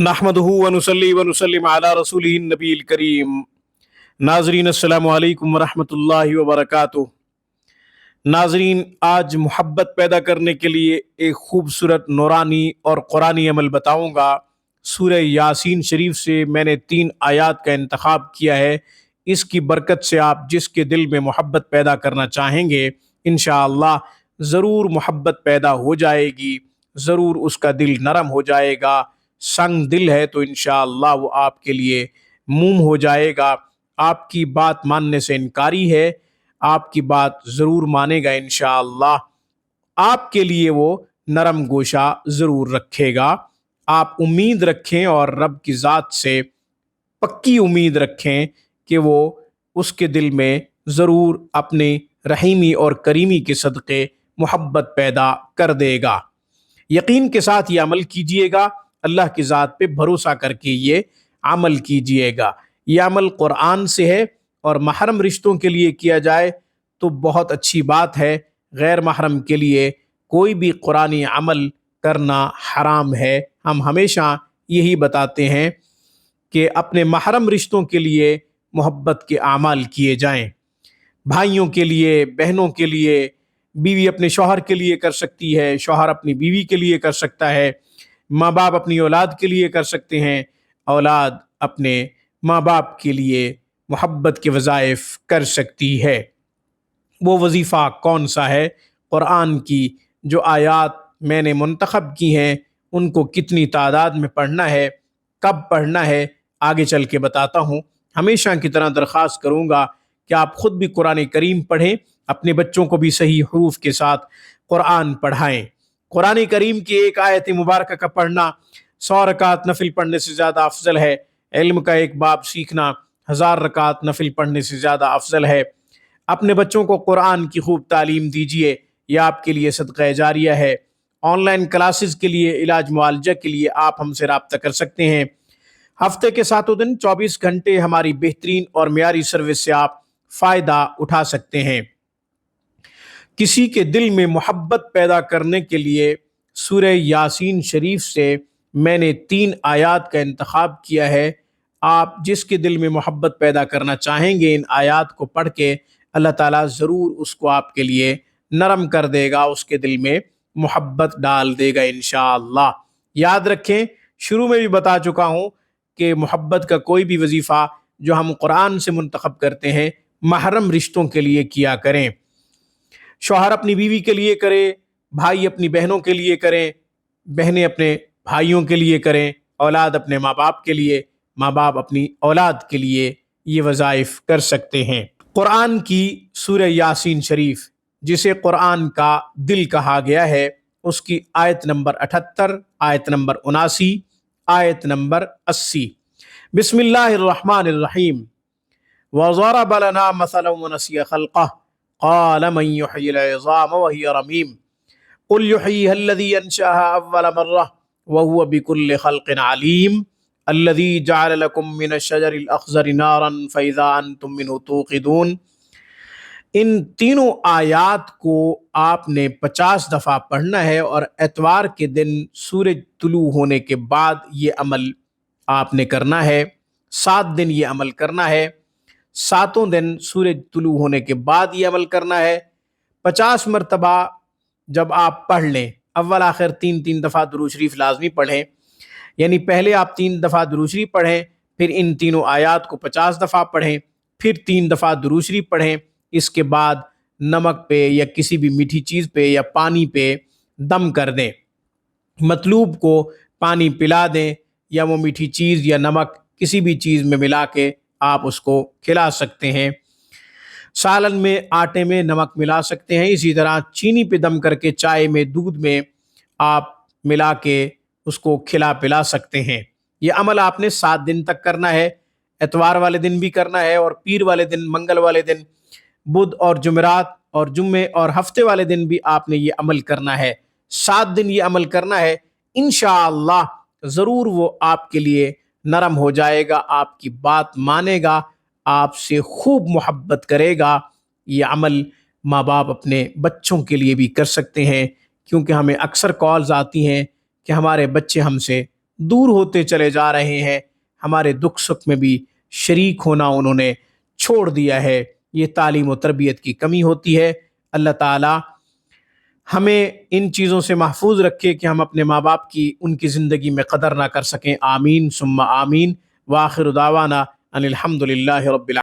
नहमदुहु व नुसल्ली व नुसल्लिम अला रसूलिहिन नबील करीम। नाज़रीन अस्सलामु अलैकुम व रहमतुल्लाहि व बरकातुहू। नाज़रीन, आज मोहब्बत पैदा करने के लिए एक खूबसूरत नूरानी और कुरानी अमल बताऊंगा। सूरह यासीन शरीफ से मैंने 3 आयात का इंतखाब किया है। इसकी बरकत से आप जिसके दिल में मोहब्बत पैदा करना चाहेंगे, इंशाअल्लाह ज़रूर मोहब्बत पैदा हो जाएगी, ज़रूर उसका दिल नरम हो जाएगा। संग दिल है तो इंशाअल्लाह वो आपके लिए मुंह हो जाएगा। आपकी बात मानने से इनकारी है, आपकी बात ज़रूर मानेगा इंशाअल्लाह। आपके लिए वो नरम गोशा ज़रूर रखेगा। आप उम्मीद रखें और रब की ज़ात से पक्की उम्मीद रखें कि वो उसके दिल में ज़रूर अपनी रहीमी और करीमी के सदक़े मोहब्बत पैदा कर देगा। यकीन के साथ ये अमल कीजिएगा, अल्लाह की ज़ात पे भरोसा करके ये अमल कीजिएगा। ये अमल कुरान से है और महरम रिश्तों के लिए किया जाए तो बहुत अच्छी बात है। गैर महरम के लिए कोई भी कुरानी अमल करना हराम है। हम हमेशा यही बताते हैं कि अपने महरम रिश्तों के लिए मोहब्बत के आमाल किए जाएं। भाइयों के लिए, बहनों के लिए, बीवी अपने शौहर के लिए कर सकती है, शौहर अपनी बीवी के लिए कर सकता है, माँ बाप अपनी औलाद के लिए कर सकते हैं, औलाद अपने माँ बाप के लिए मोहब्बत के वज़ाइफ कर सकती है। वो वजीफ़ा कौन सा है? कुरान की जो आयात मैंने मुंतखब की हैं उनको कितनी तादाद में पढ़ना है, कब पढ़ना है, आगे चल के बताता हूँ। हमेशा की तरह दरख्वास्त करूँगा कि आप ख़ुद भी कुरान करीम पढ़ें, अपने बच्चों को भी सही हरूफ के साथ कुरान पढ़ाएँ। कुरान करीम की एक आयत मुबारक का पढ़ना 100 रकात नफिल पढ़ने से ज़्यादा अफजल है। इल्म का एक बाब सीखना 1000 रकात नफिल पढ़ने से ज़्यादा अफजल है। अपने बच्चों को कुरान की खूब तालीम दीजिए, यह आपके लिए सदक़ा जारिया है। ऑनलाइन क्लासेस के लिए, इलाज मुआलजा के लिए आप हमसे रब्ता कर सकते हैं। हफ्ते के 7 दिन 24 घंटे हमारी बेहतरीन और मियारी सर्विस से आप फ़ायदा उठा सकते हैं। किसी के दिल में मोहब्बत पैदा करने के लिए सूरह यासीन शरीफ से मैंने 3 आयात का इंतखाब किया है। आप जिसके दिल में मोहब्बत पैदा करना चाहेंगे, इन आयात को पढ़ के अल्लाह ताला ज़रूर उसको आपके लिए नरम कर देगा, उसके दिल में मोहब्बत डाल देगा इंशाअल्लाह। याद रखें, शुरू में भी बता चुका हूँ कि मोहब्बत का कोई भी वजीफ़ा जो हम कुरान से मुंतखब करते हैं महरम रिश्तों के लिए किया करें। शौहर अपनी बीवी के लिए करे, भाई अपनी बहनों के लिए करें, बहनें अपने भाइयों के लिए करें, औलाद अपने माँ बाप के लिए, माँ बाप अपनी औलाद के लिए ये वज़ाइफ कर सकते हैं। कुरान की सूरह यासीन शरीफ, जिसे कुरान का दिल कहा गया है, उसकी आयत नंबर 78, आयत नंबर 79, आयत नंबर 80। बिस्मिल्लाहिर्रहमानिर्रहीम। वज़रब लना मसलन व नसिया खल्क़ह क़ाल मन युह्यिल इज़ाम व हिय रमीम क़ुल युह्यिहा अल्लज़ी अंशअहा अव्वल मर्रह व हुवा बिकुल्लि ख़ल्क़िन अलीम अल्लज़ी जअल लकुम मिनश शजरिल अख़ज़रि नारन फ़इज़ा अंतुम मिन्हु तूक़िदून। इन तीनों आयात को आपने 50 दफ़ा पढ़ना है और एतवार के दिन सूरज तुलू होने के बाद ये अमल आपने करना है। 7 दिन ये अमल करना है, 7 दिन सूरज तुलू होने के बाद ये अमल करना है। 50 मरतबा जब आप पढ़ लें, अव्वल आखिर 3-3 दफ़ा दुरूद शरीफ लाजमी पढ़ें। यानी पहले आप 3 दफ़ा दुरूद शरीफ पढ़ें, फिर इन तीनों आयात को 50 दफ़ा पढ़ें, फिर 3 दफ़ा दुरूद शरीफ पढ़ें। इसके बाद नमक पे या किसी भी मीठी चीज़ पे या पानी पे दम कर दें। मतलूब को पानी पिला दें या वो मीठी चीज़ या नमक किसी भी चीज़ में मिला के आप उसको खिला सकते हैं। सालन में, आटे में नमक मिला सकते हैं। इसी तरह चीनी पे दम करके चाय में, दूध में आप मिला के उसको खिला पिला सकते हैं। ये अमल आपने 7 दिन तक करना है। एतवार वाले दिन भी करना है और पीर वाले दिन, मंगल वाले दिन, बुध और जुमेरात और जुम्मे और हफ्ते वाले दिन भी आपने ये अमल करना है। 7 दिन ये अमल करना है। इंशाअल्लाह ज़रूर वो आपके लिए नरम हो जाएगा, आपकी बात मानेगा, आपसे खूब मोहब्बत करेगा। ये अमल माँ बाप अपने बच्चों के लिए भी कर सकते हैं, क्योंकि हमें अक्सर कॉल्स आती हैं कि हमारे बच्चे हमसे دور ہوتے چلے جا رہے ہیں، ہمارے دکھ سکھ میں بھی شریک ہونا انہوں نے چھوڑ دیا ہے۔ یہ تعلیم و تربیت کی کمی ہوتی ہے۔ اللہ تعالی ہمیں ان چیزوں سے محفوظ رکھے کہ ہم اپنے ماں باپ کی ان کی زندگی میں قدر نہ کر سکیں۔ آمین ثم آمین۔ وآخر دعوانا ان الحمد للہ رب العالمین۔